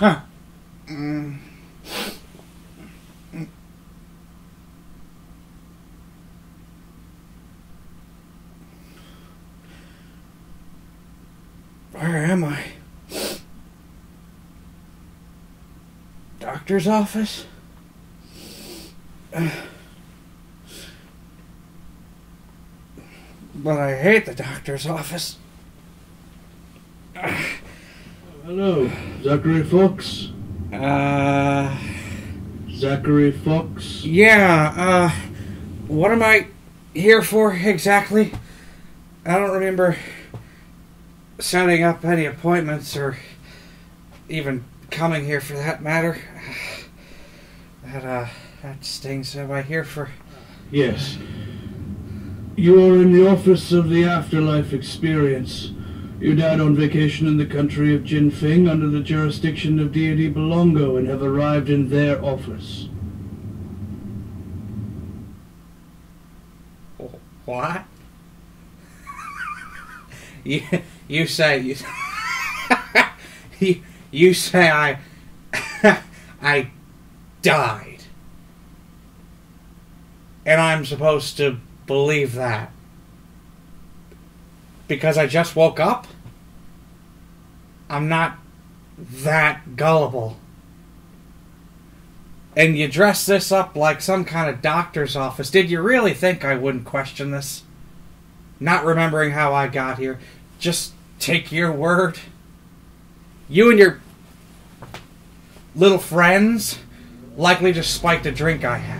Where am I? Doctor's office? But I hate the doctor's office. Hello, Zachary Fox? Zachary Fox? Yeah, what am I here for exactly? I don't remember setting up any appointments or even coming here for that matter. That stings. Am I here for... Yes. You are in the office of the Afterlife Experience. You died on vacation in the country of Jinfing under the jurisdiction of deity Belongo and have arrived in their office. What? You say you say I I died, and I'm supposed to believe that because I just woke up? I'm not that gullible. And you dress this up like some kind of doctor's office. Did you really think I wouldn't question this? Not remembering how I got here. Just take your word. You and your little friends likely just spiked a drink I had.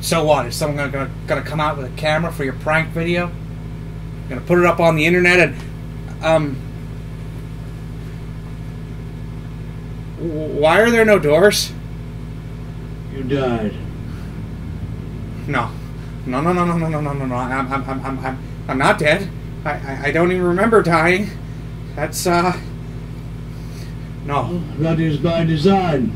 So what? Is someone gonna come out with a camera for your prank video? Gonna put it up on the internet and why are there no doors? You died. No. I'm not dead. I don't even remember dying. That's no. That is by design.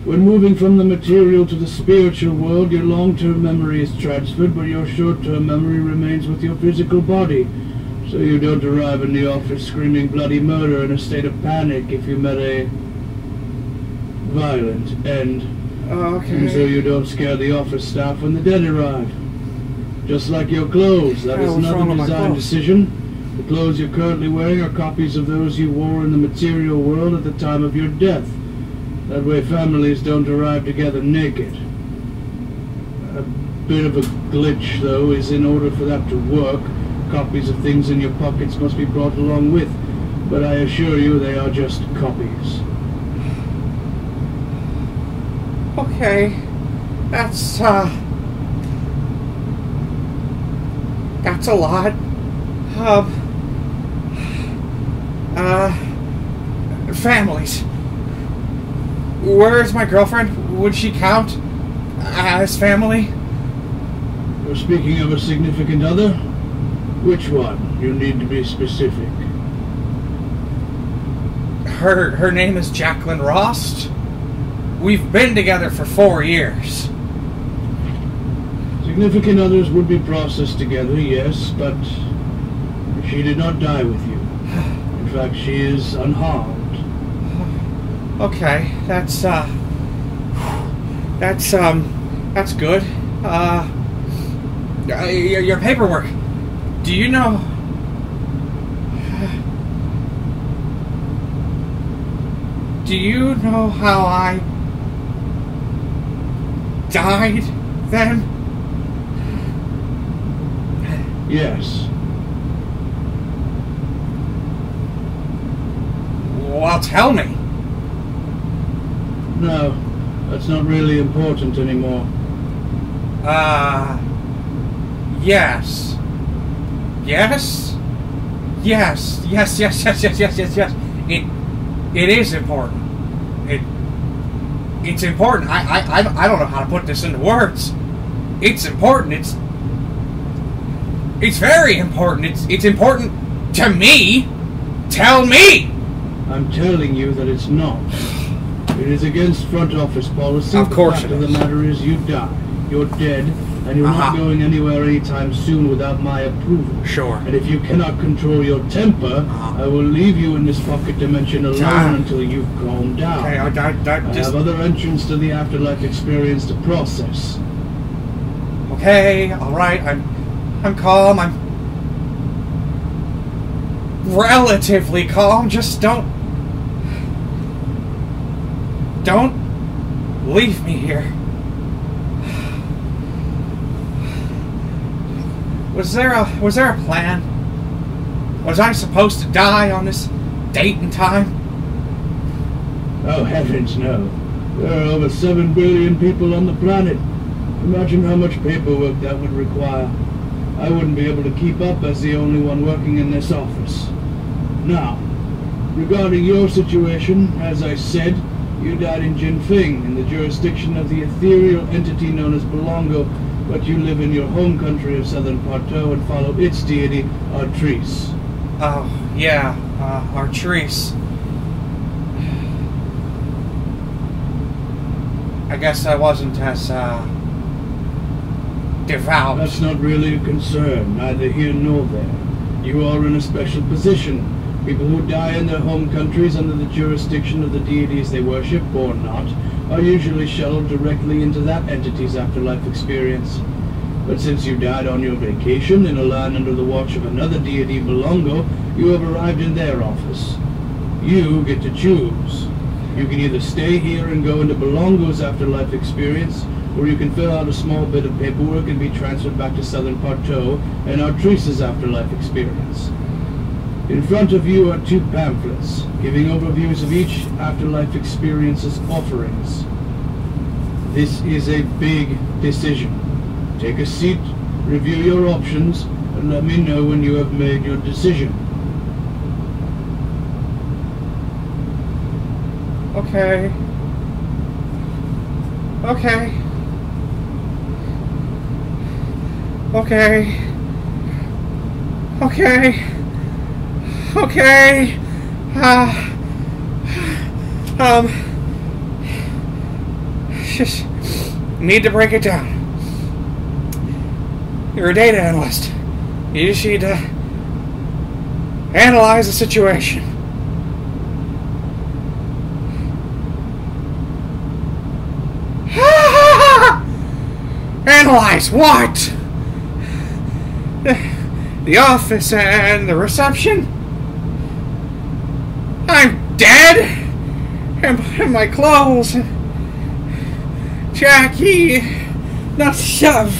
When moving from the material to the spiritual world, your long-term memory is transferred, but your short-term memory remains with your physical body. So you don't arrive in the office screaming bloody murder in a state of panic if you met a violent end. Oh, okay. And so you don't scare the office staff when the dead arrive. Just like your clothes, that is another design decision. The clothes you're currently wearing are copies of those you wore in the material world at the time of your death. That way families don't arrive together naked. A bit of a glitch, though, is in order for that to work, copies of things in your pockets must be brought along with. But I assure you they are just copies. Okay. That's a lot. Families. Where's my girlfriend? Would she count as family? You're speaking of a significant other? Which one? You need to be specific. Her name is Jacqueline Rost. We've been together for 4 years. Significant others would be processed together, yes, but she did not die with you. In fact, she is unharmed. Okay, that's good. Your paperwork. Do you know? Do you know how I died then? Yes. Well, tell me. No, that's not really important anymore. Yes. Yes? Yes. It is important. It's important. I don't know how to put this into words. It's important. It's very important. It's important to me. Tell me. I'm telling you that it's not. It is against front office policy. Of course the fact of the matter is you die. You're dead, and you're not going anywhere anytime soon without my approval. Sure. And if you cannot control your temper, I will leave you in this pocket dimension alone until you've calmed down. Okay, I have other entrance to the Afterlife Experience to process. Okay, alright, I'm calm, I'm relatively calm, just don't leave me here. Was there a plan? Was I supposed to die on this date and time? Oh heavens, no. There are over 7 billion people on the planet. Imagine how much paperwork that would require. I wouldn't be able to keep up as the only one working in this office. Now, regarding your situation, as I said, you died in Jinfing, in the jurisdiction of the ethereal entity known as Belongo, but you live in your home country of Southern Parto and follow its deity, Artrice. Oh, yeah, Artrice. I guess I wasn't as, devout. That's not really a concern, neither here nor there. You are in a special position. People who die in their home countries under the jurisdiction of the deities they worship, or not, are usually shuttled directly into that entity's afterlife experience. But since you died on your vacation in a land under the watch of another deity, Belongo, you have arrived in their office. You get to choose. You can either stay here and go into Belongo's afterlife experience, or you can fill out a small bit of paperwork and be transferred back to Southern Parto and Artrice's afterlife experience. In front of you are 2 pamphlets, giving overviews of each afterlife experience's offerings. This is a big decision. Take a seat, review your options, and let me know when you have made your decision. Okay. Okay. Okay. Okay. Okay. Just need to break it down. You're a data analyst. You just need to analyze the situation. Analyze what? The office and the reception? I'm dead? And my clothes? Jackie? Not shove.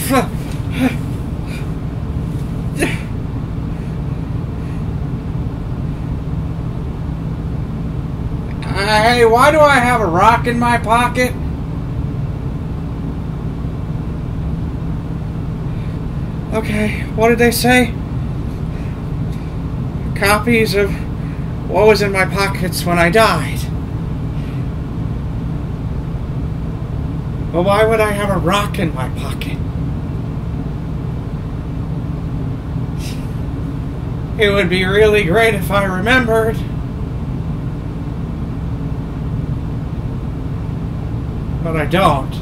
Hey, why do I have a rock in my pocket? Okay, what did they say? Copies of what was in my pockets when I died. Well, why would I have a rock in my pocket? It would be really great if I remembered. But I don't.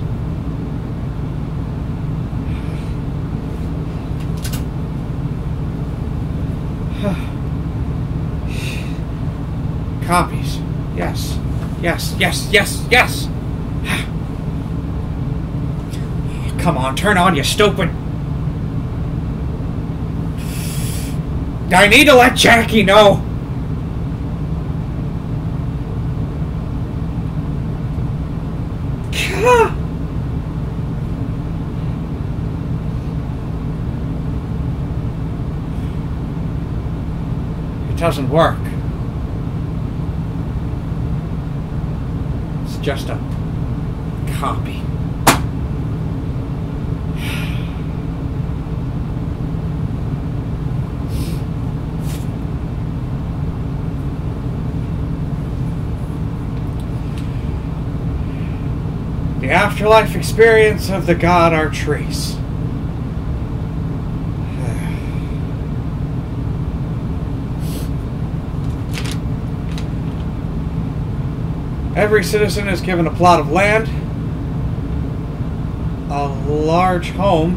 Copies. Yes. Yes, yes, yes, yes! Come on, turn on, you stupid! I need to let Jackie know! It doesn't work. It's just a copy. The afterlife experience of the god Artrice. Every citizen is given a plot of land, a large home,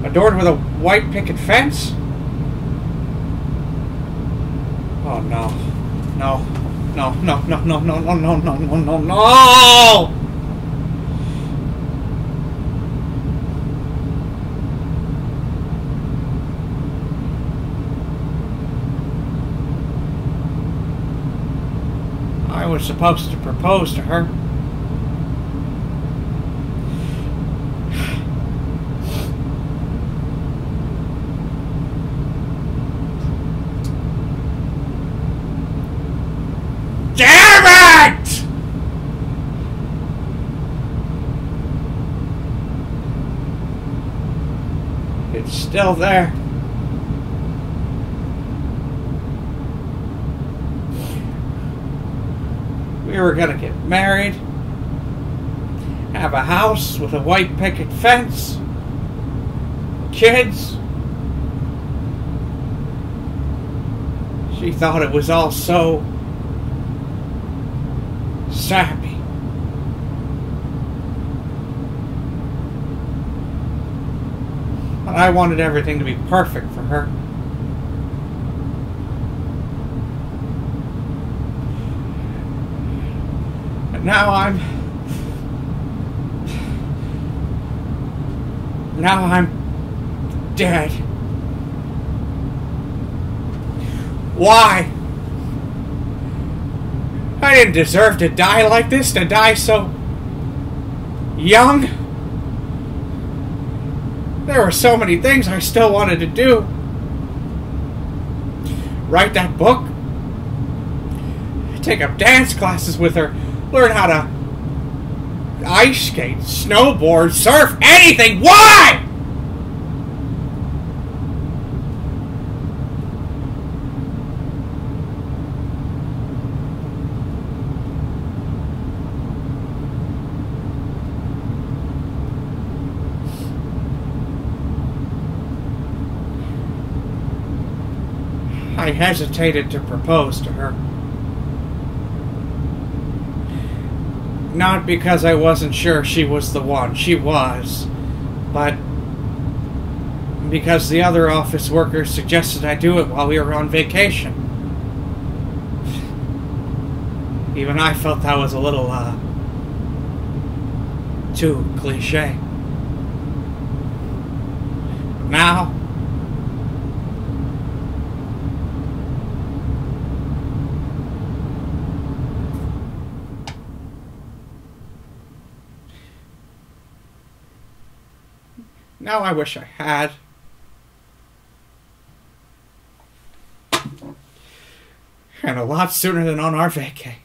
Adorned with a white picket fence? Oh no. No. No, no, no, no, no, no, no, no, no, no, no! I was supposed to propose to her. Damn it! It's still there. We were gonna get married, have a house with a white picket fence, kids. She thought it was all so sappy. But I wanted everything to be perfect for her. And now I'm dead. Why? I didn't deserve to die like this, to die so young. There were so many things I still wanted to do. Write that book. Take up dance classes with her. Learn how to ice skate, snowboard, surf, anything. Why? I hesitated to propose to her. Not because I wasn't sure she was the one. She was. But because the other office workers suggested I do it while we were on vacation. Even I felt that was a little, too cliche. But now, I wish I had. And a lot sooner than on our vacay.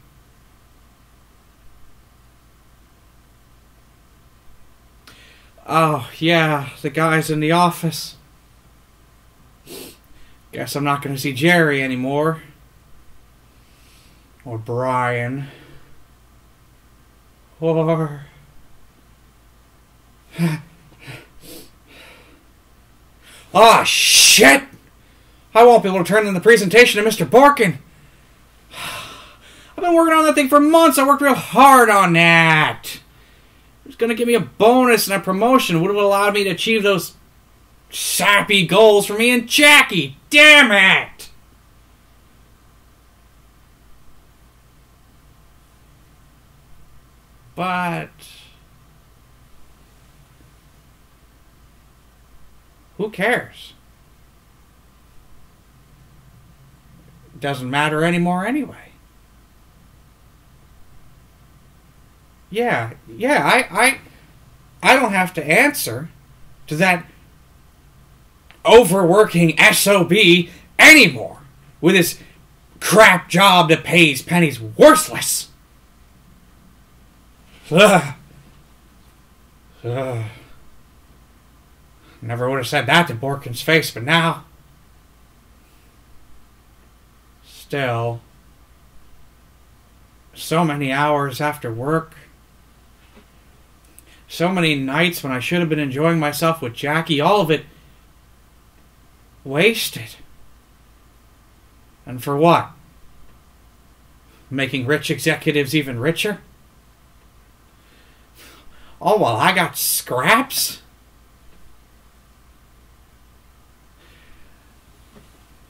Oh, yeah, the guys in the office. Guess I'm not going to see Jerry anymore. Or Brian. Or... Ah, shit! I won't be able to turn in the presentation to Mr. Borkin. I've been working on that thing for months. I worked real hard on that. It was going to give me a bonus and a promotion. Would have allowed me to achieve those sappy goals for me and Jackie. Damn it! But... who cares? It doesn't matter anymore anyway. Yeah, I don't have to answer to that overworking SOB anymore with his crap job that pays pennies worthless. Ugh. Ugh. Never would have said that to Borkin's face, but now... still... so many hours after work. So many nights when I should have been enjoying myself with Jackie. All of it... wasted. And for what? Making rich executives even richer? All while I got scraps?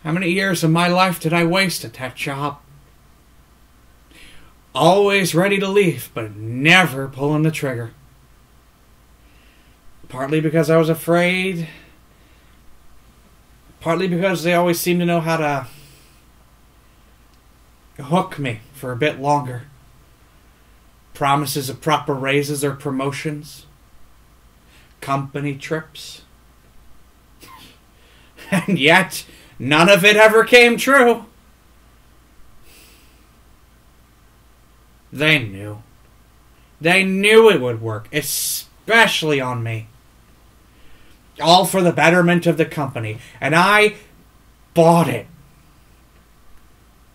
How many years of my life did I waste at that job? Always ready to leave, but never pulling the trigger. Partly because I was afraid. Partly because they always seemed to know how to hook me for a bit longer. Promises of proper raises or promotions. Company trips. And yet, none of it ever came true. They knew. They knew it would work, especially on me. All for the betterment of the company. And I bought it.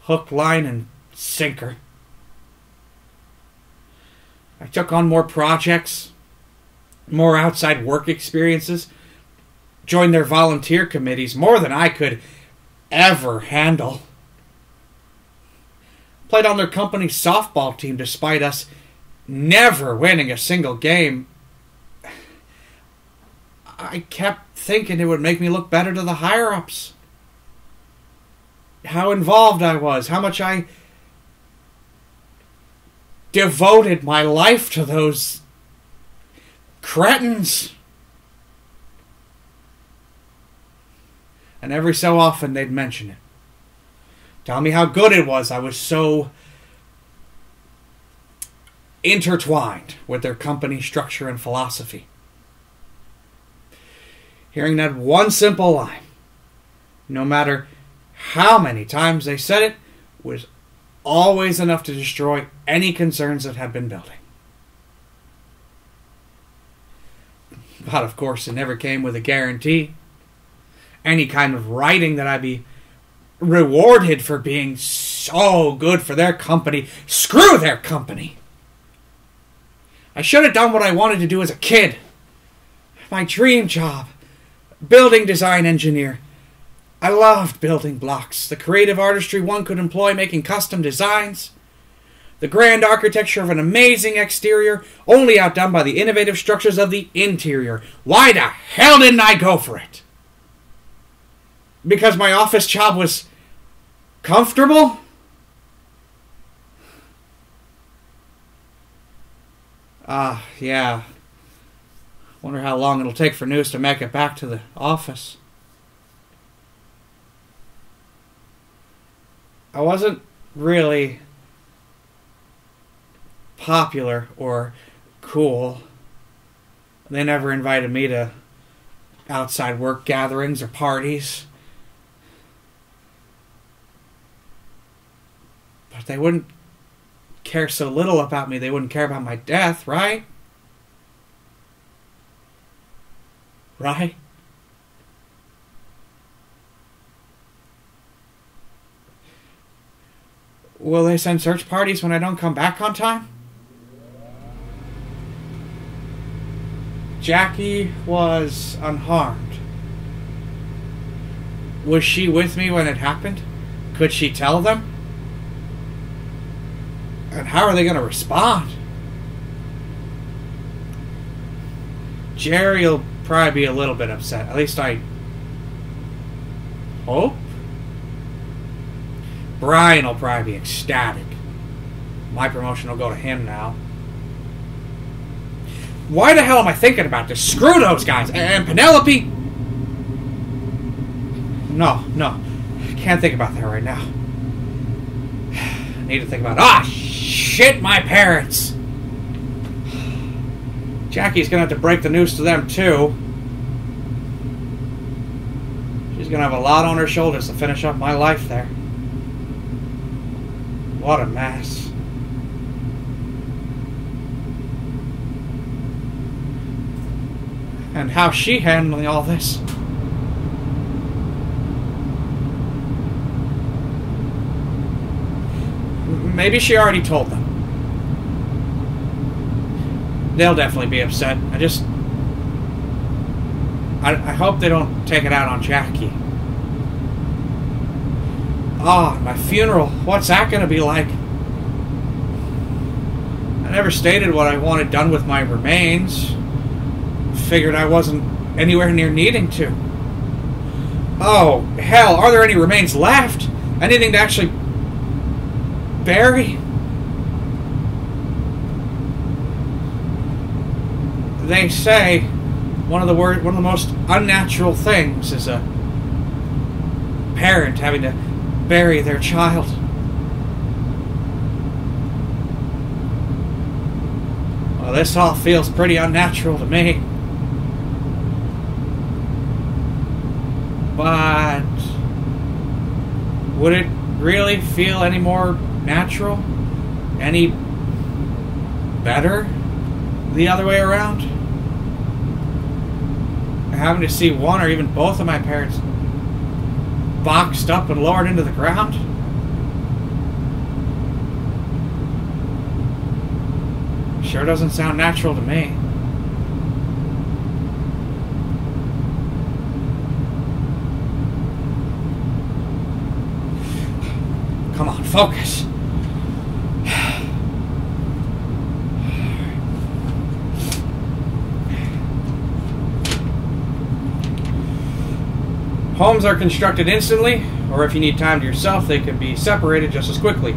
Hook, line, and sinker. I took on more projects, more outside work experiences, joined their volunteer committees, more than I could ever handle. Played on their company softball team despite us never winning a single game. I kept thinking it would make me look better to the higher-ups. How involved I was, how much I devoted my life to those cretins. And every so often they'd mention it. Tell me how good it was. I was so intertwined with their company structure and philosophy. Hearing that one simple line, no matter how many times they said it, was always enough to destroy any concerns that had been building. But of course, it never came with a guarantee. Any kind of writing that I'd be rewarded for being so good for their company. Screw their company! I should have done what I wanted to do as a kid. My dream job. Building design engineer. I loved building blocks. The creative artistry one could employ making custom designs. The grand architecture of an amazing exterior, only outdone by the innovative structures of the interior. Why the hell didn't I go for it? Because my office job was comfortable? Yeah. Wonder how long it'll take for news to make it back to the office. I wasn't really popular or cool. They never invited me to outside work gatherings or parties. But they wouldn't care so little about me, they wouldn't care about my death, right? Right? Will they send search parties when I don't come back on time? Jackie was unharmed. Was she with me when it happened? Could she tell them? And how are they going to respond? Jerry will probably be a little bit upset. At least I hope. Brian will probably be ecstatic. My promotion will go to him now. Why the hell am I thinking about this? Screw those guys. And Penelope? No. Can't think about that right now. I need to think about... shit, my parents! Jackie's gonna have to break the news to them, too. She's gonna have a lot on her shoulders to finish up my life there. What a mess. And how's she handling all this? Maybe she already told them. They'll definitely be upset. I hope they don't take it out on Jackie. My funeral. What's that going to be like? I never stated what I wanted done with my remains. Figured I wasn't anywhere near needing to. Oh, hell, are there any remains left? Anything to actually bury? They say one of the most unnatural things is a parent having to bury their child. Well, this all feels pretty unnatural to me. But would it really feel any more natural? Any better the other way around? Having to see one or even both of my parents boxed up and lowered into the ground? Sure doesn't sound natural to me. Come on, focus. Homes are constructed instantly, or if you need time to yourself, they can be separated just as quickly.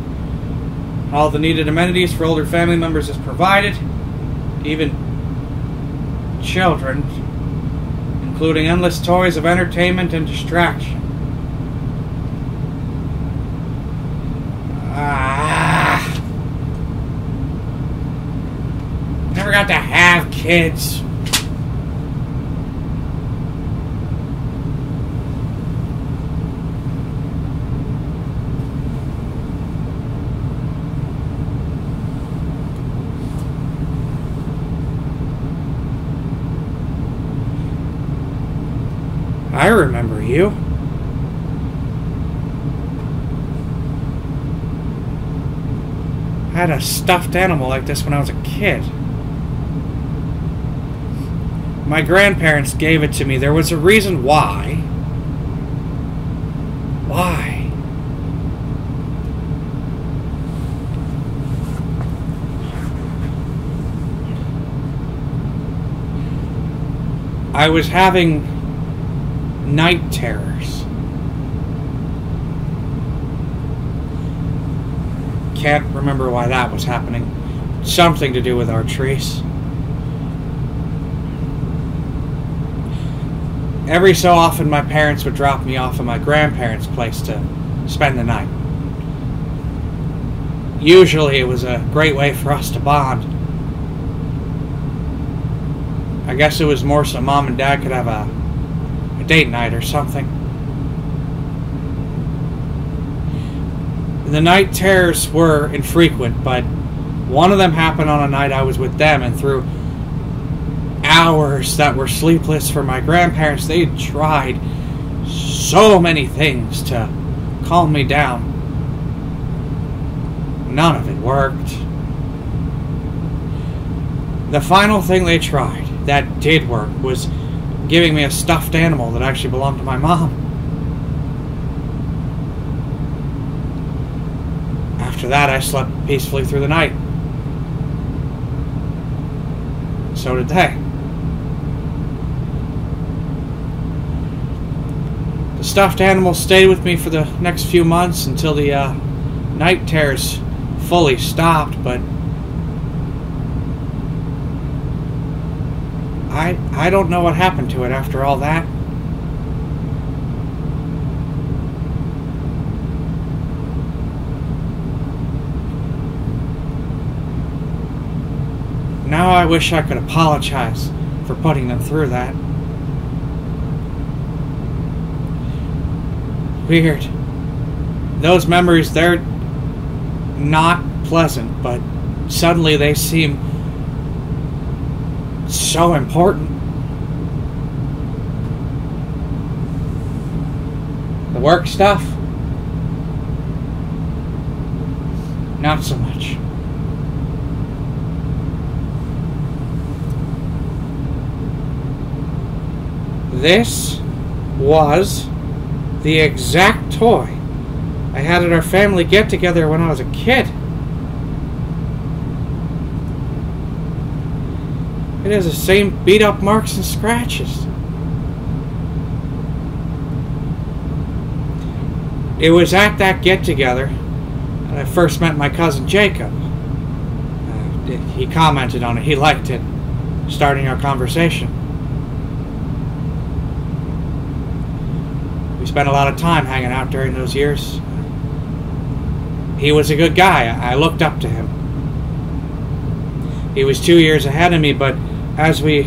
All the needed amenities for older family members is provided, even children, including endless toys of entertainment and distraction. Never got to have kids. I remember you. I had a stuffed animal like this when I was a kid. My grandparents gave it to me. There was a reason why. Why? I was having night terrors. Can't remember why that was happening. Something to do with our trees. Every so often my parents would drop me off at my grandparents' place to spend the night. Usually it was a great way for us to bond. I guess it was more so Mom and Dad could have a date night or something. The night terrors were infrequent, but one of them happened on a night I was with them, and through hours that were sleepless for my grandparents, they tried so many things to calm me down. None of it worked. The final thing they tried that did work was giving me a stuffed animal that actually belonged to my mom. After that, I slept peacefully through the night. So did they. The stuffed animal stayed with me for the next few months until the night terrors fully stopped, but I don't know what happened to it after all that. Now I wish I could apologize for putting them through that. Weird. Those memories, they're not pleasant, but suddenly they seem so important. The work stuff? Not so much. This was the exact toy I had at our family get-together when I was a kid. It has the same beat-up marks and scratches. It was at that get-together that I first met my cousin Jacob. He commented on it. He liked it, starting our conversation. We spent a lot of time hanging out during those years. He was a good guy. I looked up to him. He was 2 years ahead of me, but as we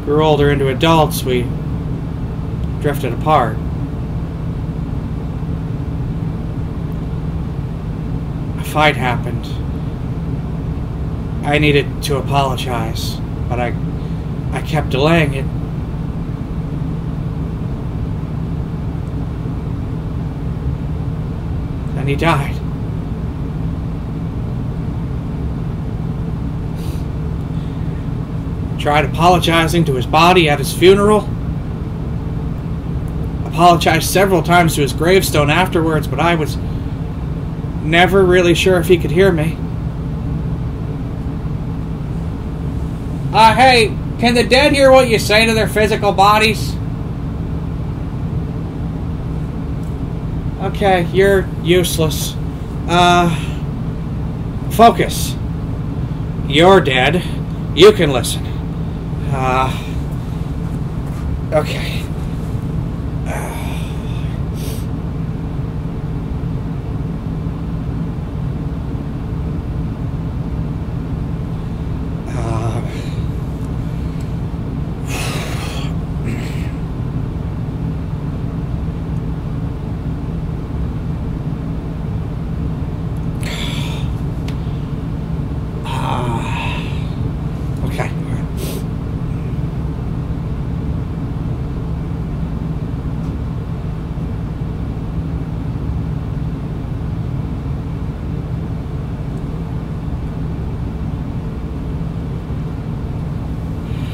grew older into adults, we drifted apart. A fight happened. I needed to apologize, but I kept delaying it. And he died. Tried apologizing to his body at his funeral. Apologized several times to his gravestone afterwards, but I was never really sure if he could hear me. Hey, can the dead hear what you say to their physical bodies? Okay, you're useless. Focus. You're dead. You can listen. Okay.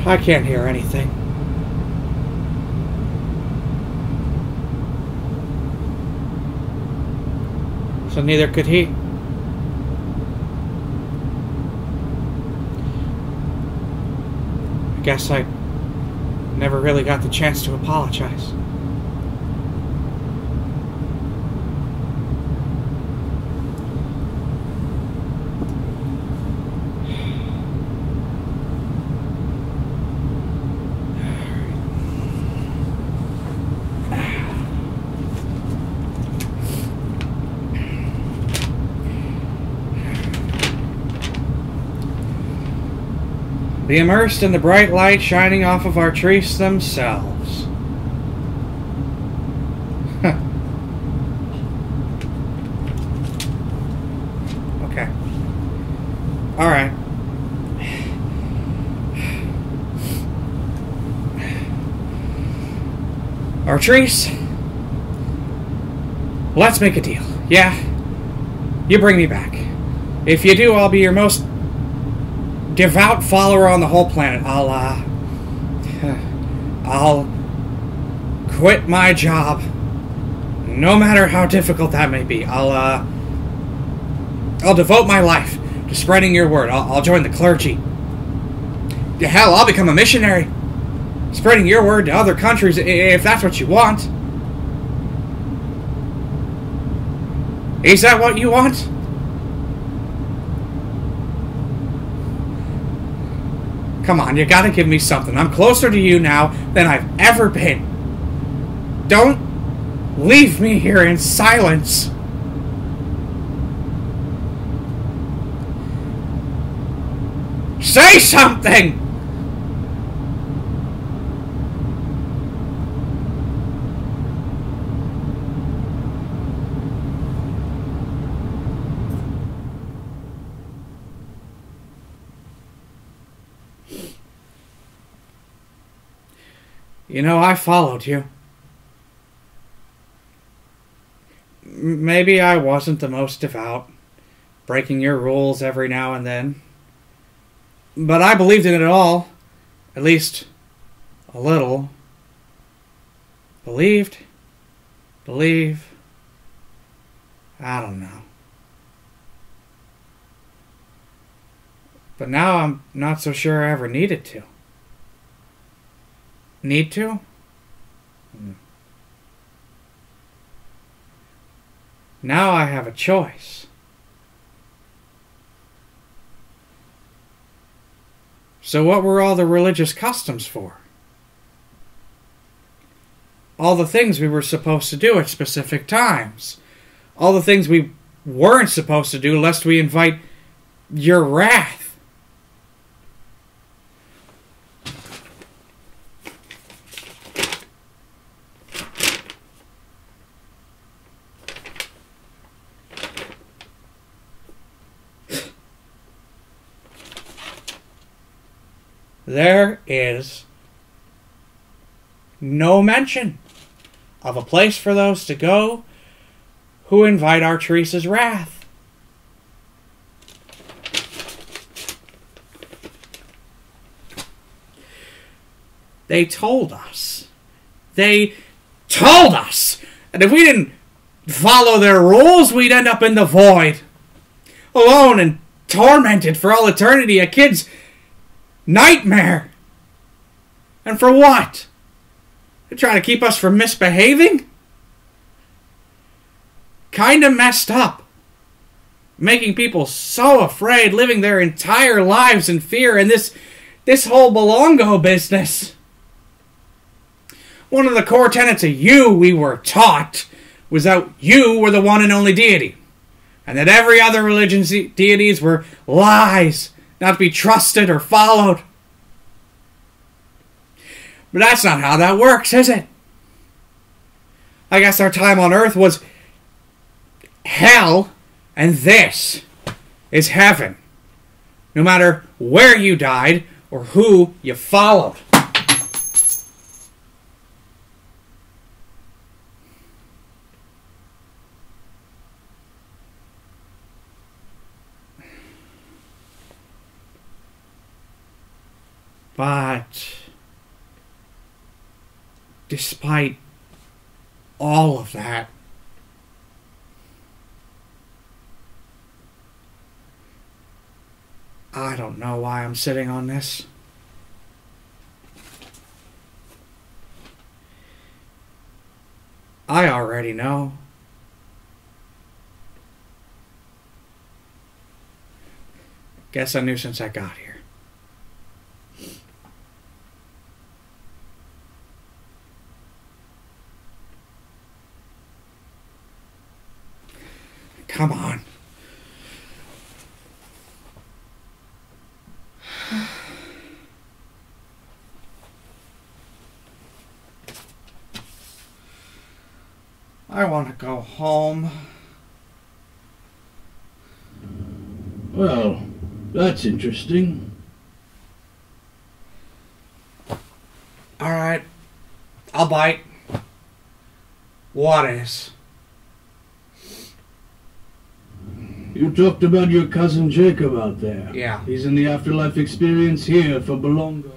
I can't hear anything. So neither could he. I guess I never really got the chance to apologize. Be immersed in the bright light shining off of our trees themselves. Okay. Alright. Artrice, let's make a deal. Yeah? You bring me back. If you do, I'll be your most devout follower on the whole planet. I'll quit my job, no matter how difficult that may be. I'll devote my life to spreading your word. I'll join the clergy. Hell, I'll become a missionary, spreading your word to other countries if that's what you want. Is that what you want? Come on, you gotta give me something. I'm closer to you now than I've ever been. Don't leave me here in silence. Say something! You know, I followed you. Maybe I wasn't the most devout, breaking your rules every now and then. But I believed in it all. At least, a little. Believe. I don't know. But now I'm not so sure I ever needed to. Need to? Now I have a choice. So what were all the religious customs for? All the things we were supposed to do at specific times. All the things we weren't supposed to do lest we invite your wrath. There is no mention of a place for those to go who invite our Teresa's wrath. They told us. They told us! And if we didn't follow their rules, we'd end up in the void. Alone and tormented for all eternity. A kid's nightmare. And for what? They're trying to keep us from misbehaving? Kinda messed up. Making people so afraid, living their entire lives in fear, and this whole Belongo business. One of the core tenets of you, we were taught, was that you were the one and only deity. And that every other religion's deities were lies, not to be trusted or followed. But that's not how that works, is it? I guess our time on Earth was hell, and this is heaven. No matter where you died or who you followed. But despite all of that, I don't know why I'm sitting on this. I already know. Guess I knew since I got here. Come on. I want to go home. Well, that's interesting. Alright. I'll bite. What is? You talked about your cousin Jacob out there. Yeah. He's in the Afterlife Experience here for Belongo.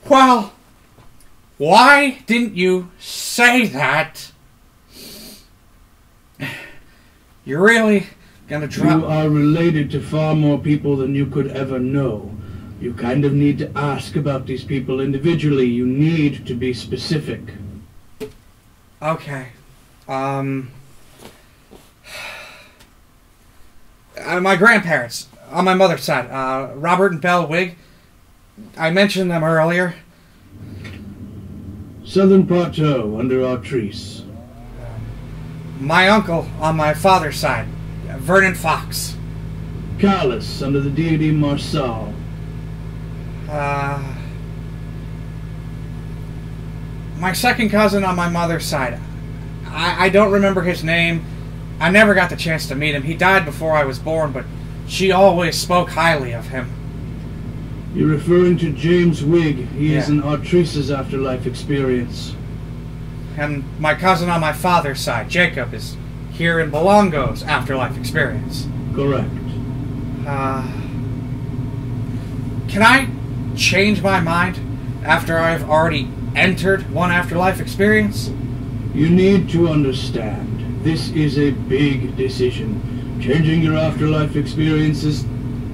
Well, why didn't you say that? You're really gonna drop... You are related to far more people than you could ever know. You kind of need to ask about these people individually. You need to be specific. Okay. My grandparents, on my mother's side, Robert and Belle Wigg. I mentioned them earlier. Southern Plateau, under Artrice. My uncle, on my father's side, Vernon Fox. Callus, under the deity Marsal. My second cousin on my mother's side. I don't remember his name. I never got the chance to meet him. He died before I was born, but she always spoke highly of him. You're referring to James Wigg. He is in Artrice's Afterlife Experience. And my cousin on my father's side, Jacob, is here in Belongo's Afterlife Experience. Correct. Can I change my mind after I've already entered one Afterlife Experience? You need to understand. This is a big decision. Changing your Afterlife Experience is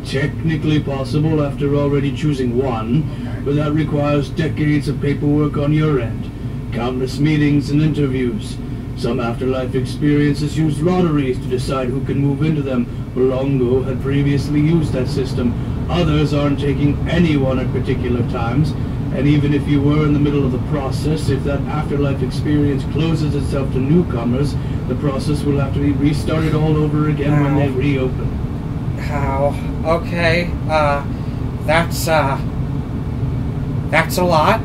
technically possible after already choosing one, but that requires decades of paperwork on your end. countless meetings and interviews. Some Afterlife Experiences used lotteries to decide who can move into them. Bolongo had previously used that system. Others aren't taking anyone at particular times. And even if you were in the middle of the process, if that Afterlife Experience closes itself to newcomers, the process will have to be restarted all over again when they reopen. How? Okay, that's a lot.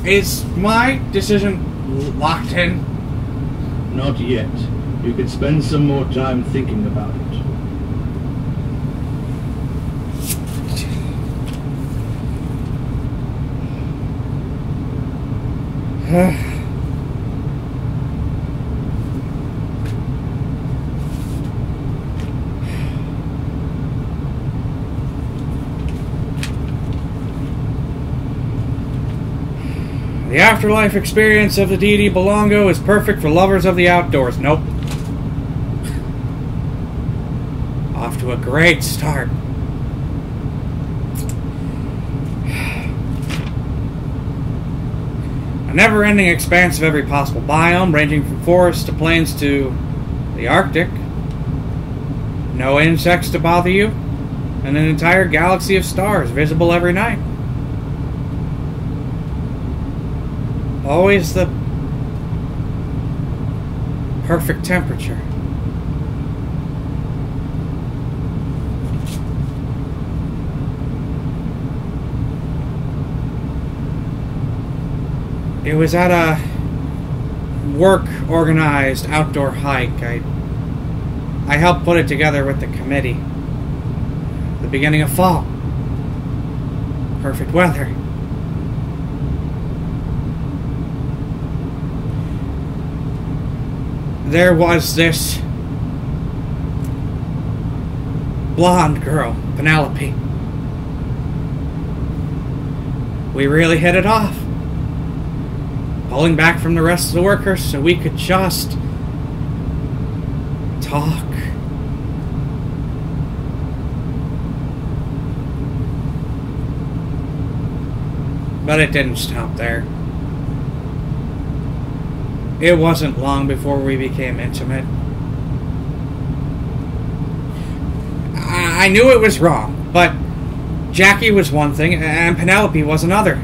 Is my decision locked in? Not yet. You could spend some more time thinking about it. The afterlife experience of the deity Bolongo is perfect for lovers of the outdoors. Nope. Off to a great start. A never-ending expanse of every possible biome, ranging from forests to plains to the Arctic. No insects to bother you, and an entire galaxy of stars visible every night. Always the perfect temperature. It was at a work-organized outdoor hike. I helped put it together with the committee. The beginning of fall. Perfect weather. There was this blonde girl, Penelope. We really hit it off. Pulling back from the rest of the workers so we could just talk. But it didn't stop there. It wasn't long before we became intimate. I knew it was wrong, but Jackie was one thing and Penelope was another.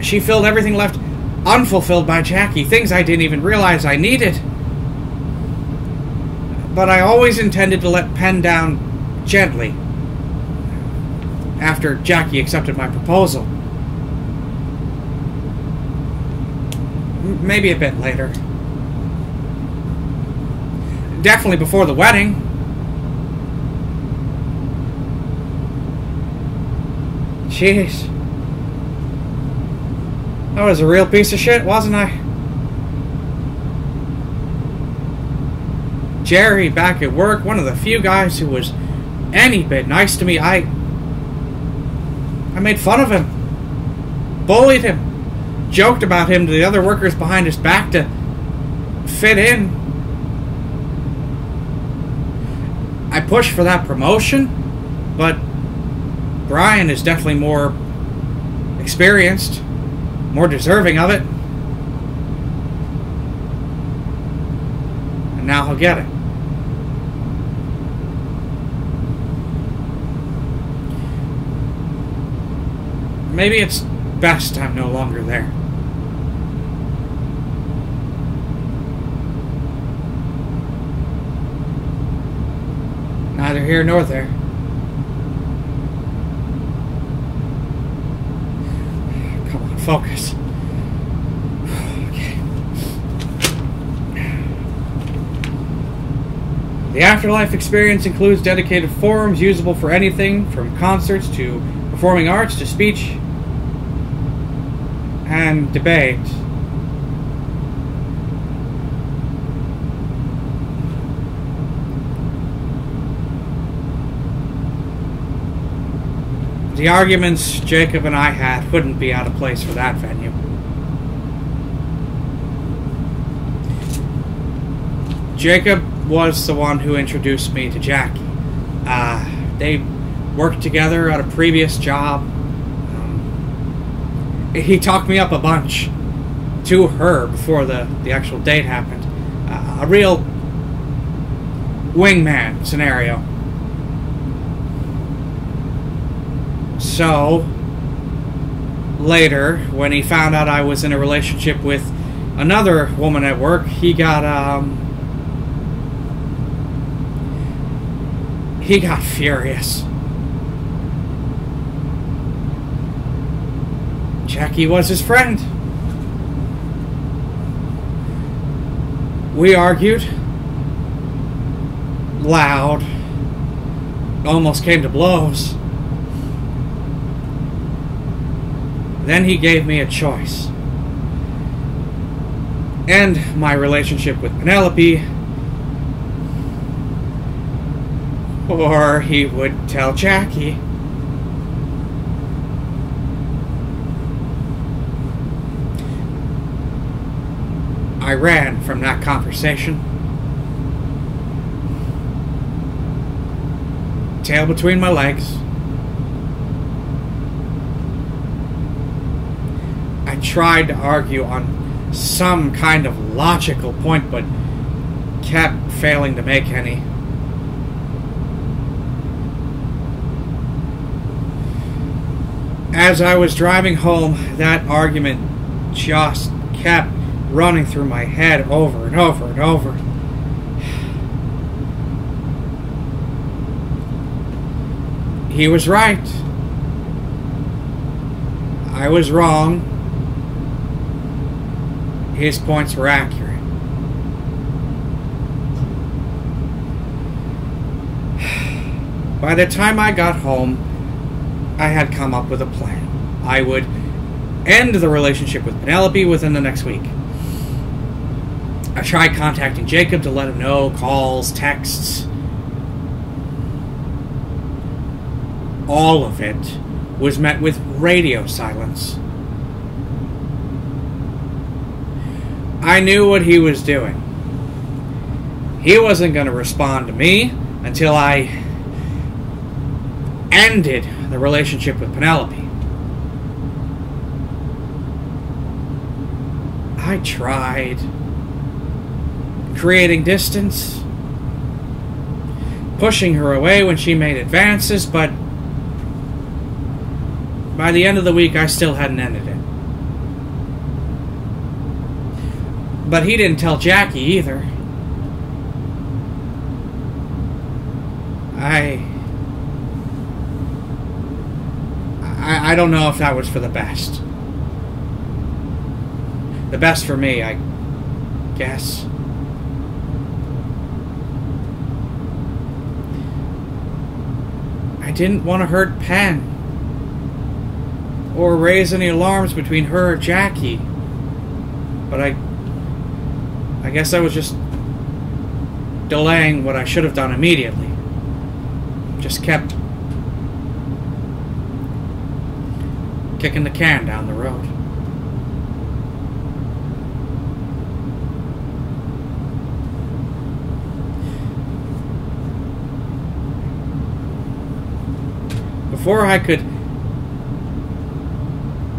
She filled everything left unfulfilled by Jackie, things I didn't even realize I needed. But I always intended to let Pen down gently after Jackie accepted my proposal. Maybe a bit later. Definitely before the wedding. Jeez. I was a real piece of shit, wasn't I? Jerry, back at work, one of the few guys who was any bit nice to me, I made fun of him. Bullied him. Joked about him to the other workers behind his back to fit in. I pushed for that promotion, but Brian is definitely more experienced, more deserving of it. And now he'll get it. Maybe it's best I'm no longer there. Neither here nor there. Come on, focus. Okay. The Afterlife Experience includes dedicated forums usable for anything from concerts to performing arts to speech and debate. The arguments Jacob and I had wouldn't be out of place for that venue. Jacob was the one who introduced me to Jackie. They worked together at a previous job. He talked me up a bunch to her before the actual date happened. A real wingman scenario. So, later, when he found out I was in a relationship with another woman at work, he got furious. Jackie was his friend. We argued. Loud. Almost came to blows. Then he gave me a choice. End my relationship with Penelope, or he would tell Jackie. I ran from that conversation. Tail between my legs. I tried to argue on some kind of logical point, but kept failing to make any. As I was driving home, that argument just kept running through my head over and over and over. He was right. I was wrong. His points were accurate. By the time I got home, I had come up with a plan. I would end the relationship with Penelope within the next week. I tried contacting Jacob to let him know, calls, texts. All of it was met with radio silence. I knew what he was doing. He wasn't going to respond to me until I ended the relationship with Penelope. I tried creating distance, pushing her away when she made advances, but by the end of the week, I still hadn't ended it. But he didn't tell Jackie either. I don't know if that was for the best. The best for me, I guess. I didn't want to hurt Pen or raise any alarms between her and Jackie. But I guess I was just delaying what I should have done immediately. Just kept kicking the can down the road. Before I could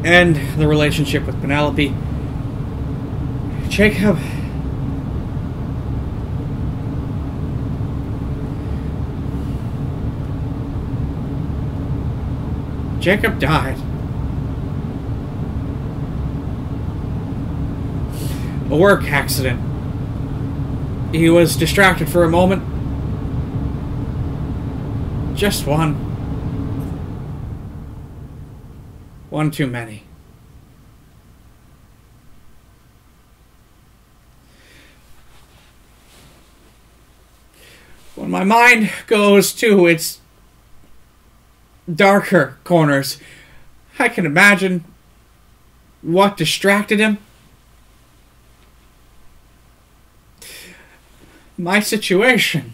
end the relationship with Penelope, Jacob died. A work accident. He was distracted for a moment. Just one. One too many. When my mind goes to its darker corners, I can imagine what distracted him. My situation.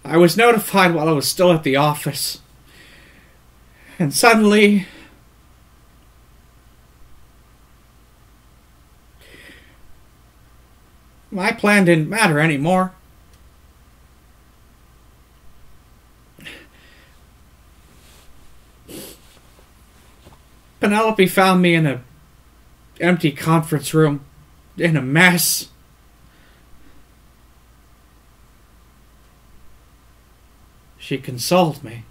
I was notified while I was still at the office. And suddenly, my plan didn't matter anymore. Penelope found me in an empty conference room, in a mess. She consoled me.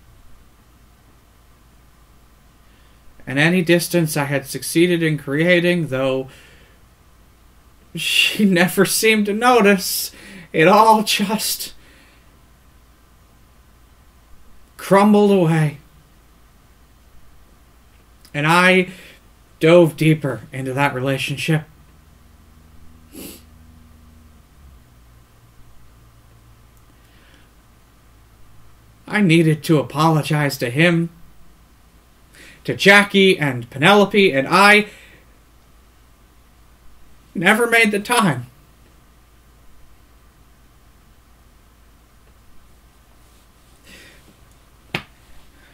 And any distance I had succeeded in creating, though she never seemed to notice, it all just crumbled away. And I dove deeper into that relationship. I needed to apologize to him, to Jackie and Penelope, and I never made the time.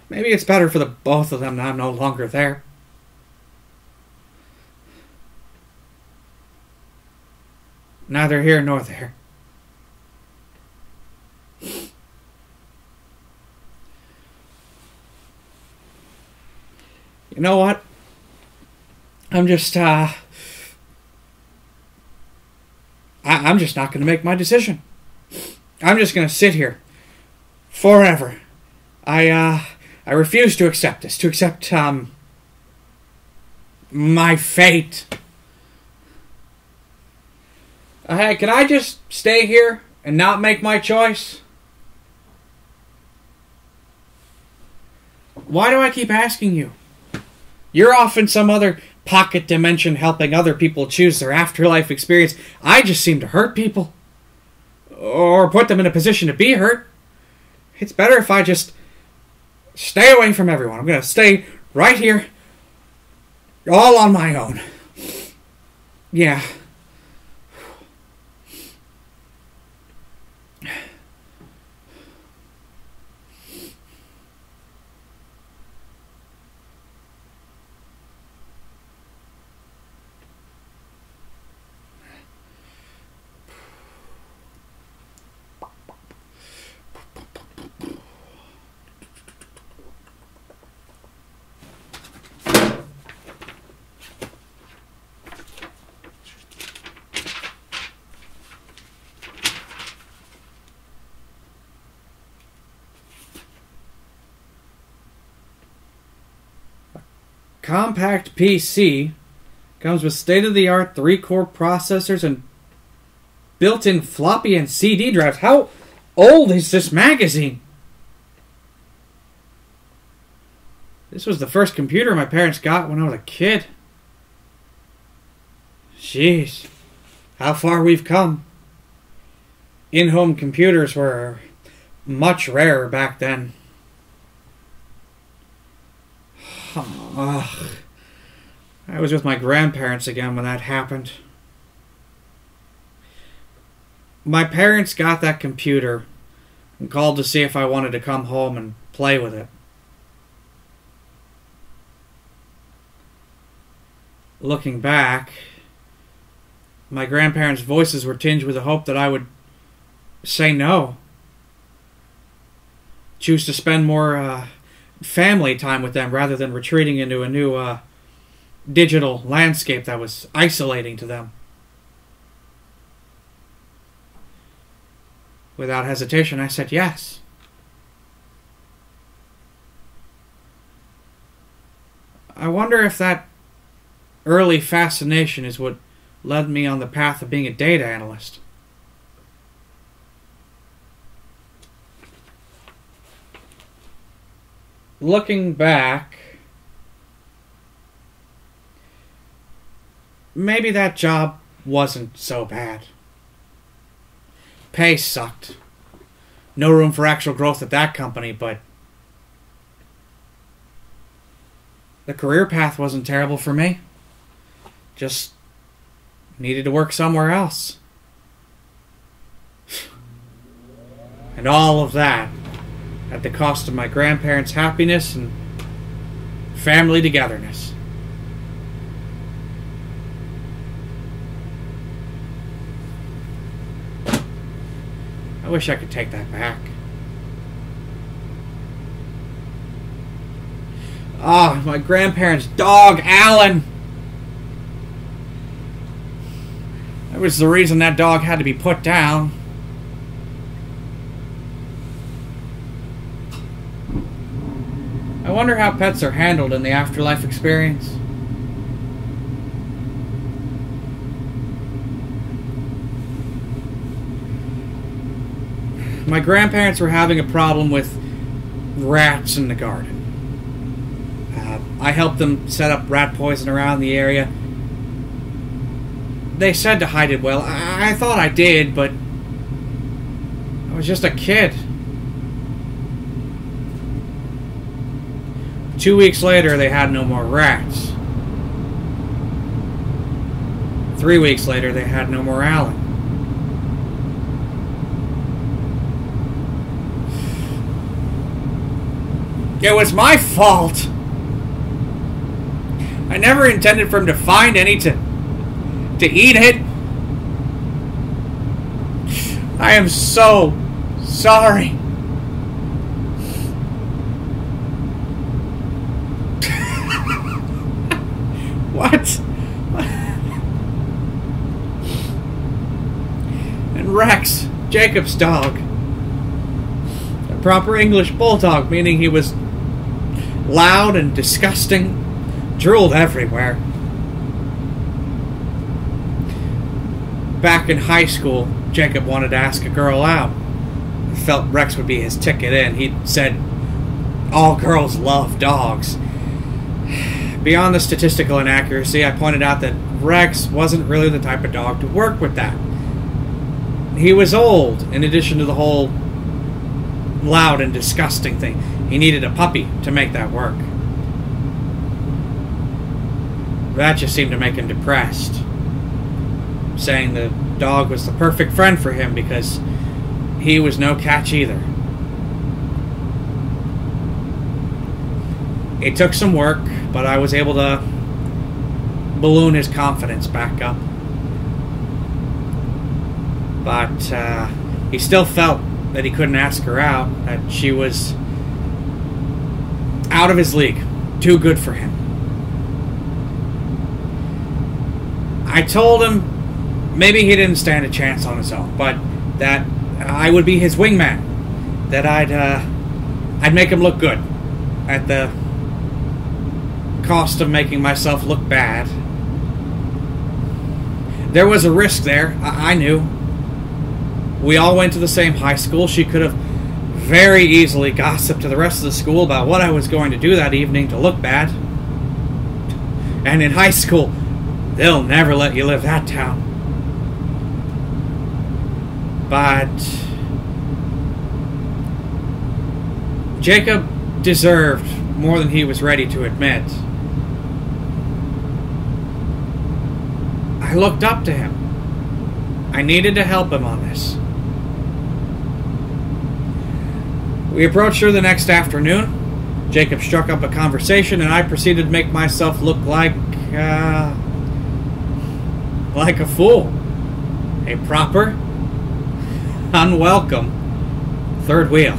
Maybe it's better for the both of them that I'm no longer there. Neither here nor there. You know what? I'm just not going to make my decision. I'm just going to sit here forever. I refuse to accept this, to accept, my fate. Hey, can I just stay here and not make my choice? Why do I keep asking you? You're off in some other pocket dimension helping other people choose their afterlife experience. I just seem to hurt people. Or put them in a position to be hurt. It's better if I just stay away from everyone. I'm going to stay right here, all on my own. Yeah. Compact PC comes with state-of-the-art 3-core processors and built-in floppy and CD drives. How old is this magazine? This was the first computer my parents got when I was a kid. Jeez, how far we've come. In-home computers were much rarer back then. I was with my grandparents again when that happened. My parents got that computer and called to see if I wanted to come home and play with it. Looking back, my grandparents' voices were tinged with the hope that I would say no. Choose to spend more family time with them rather than retreating into a new digital landscape that was isolating to them. Without hesitation, I said yes. I wonder if that early fascination is what led me on the path of being a data analyst. Looking back, maybe that job wasn't so bad. Pay sucked. No room for actual growth at that company, but the career path wasn't terrible for me. Just needed to work somewhere else. And all of that at the cost of my grandparents' happiness and family togetherness. I wish I could take that back. Ah, my grandparents' dog, Alan. That was the reason that dog had to be put down. I wonder how pets are handled in the Afterlife Experience. My grandparents were having a problem with rats in the garden. I helped them set up rat poison around the area. They said to hide it well. I thought I did, but I was just a kid. 2 weeks later, they had no more rats. 3 weeks later, they had no more Alan. It was my fault. I never intended for him to find any to eat it. I am so sorry. What? And Rex, Jacob's dog. A proper English bulldog, meaning he was loud and disgusting, drooled everywhere. Back in high school, Jacob wanted to ask a girl out. He felt Rex would be his ticket in. He said, all girls love dogs. Beyond the statistical inaccuracy, I pointed out that Rex wasn't really the type of dog to work with that. He was old, in addition to the whole loud and disgusting thing. He needed a puppy to make that work. That just seemed to make him depressed, saying the dog was the perfect friend for him because he was no catch either. It took some work, but I was able to balloon his confidence back up. But he still felt that he couldn't ask her out, that she was out of his league, too good for him. I told him maybe he didn't stand a chance on his own, but that I would be his wingman, that I'd make him look good at the cost of making myself look bad. There was a risk there, I knew. We all went to the same high school. She could have very easily gossiped to the rest of the school about what I was going to do that evening to look bad. And in high school, they'll never let you live that down. But Jacob deserved more than he was ready to admit. I looked up to him. I needed to help him on this. We approached her the next afternoon. Jacob struck up a conversation, and I proceeded to make myself look like a fool. A proper, unwelcome third wheel.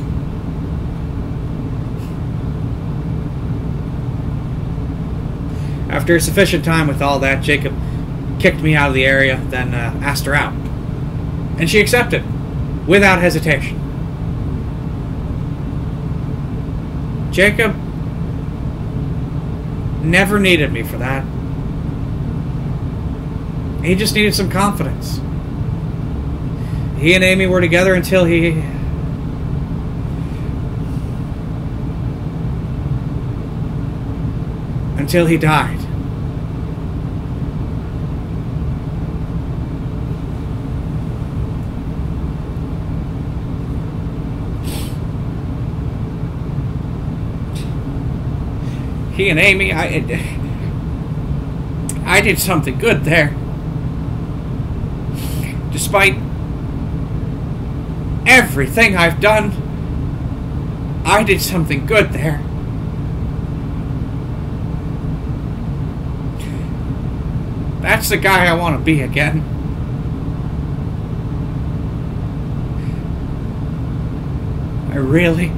After sufficient time with all that, Jacob kicked me out of the area, then asked her out. And she accepted, without hesitation. Jacob never needed me for that. He just needed some confidence. He and Amy were together until he died. He and Amy, I did something good there. Despite everything I've done, I did something good there. That's the guy I want to be again. I really,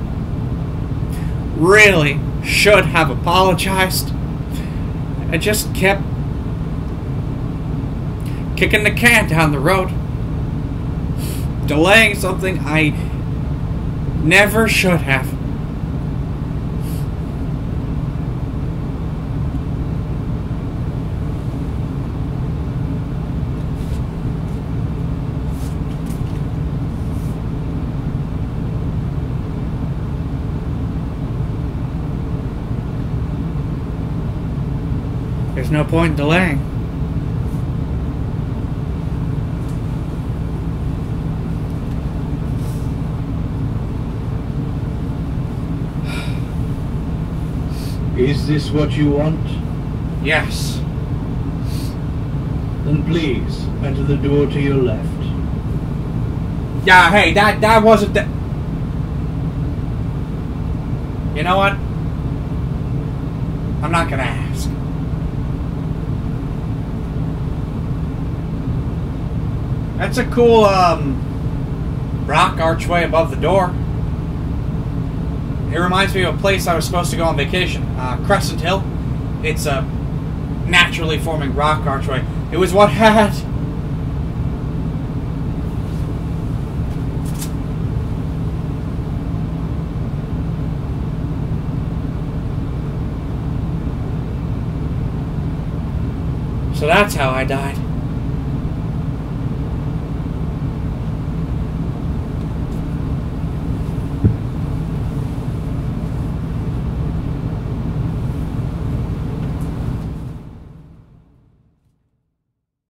really should have apologized. I just kept kicking the can down the road, delaying something I never should have. There's no point in delaying. Is this what you want? Yes. Then please, enter the door to your left. Yeah, hey, that wasn't the... You know what? I'm not gonna ask. That's a cool, rock archway above the door. It reminds me of a place I was supposed to go on vacation. Crescent Hill. It's a naturally forming rock archway. It was what had... So that's how I died.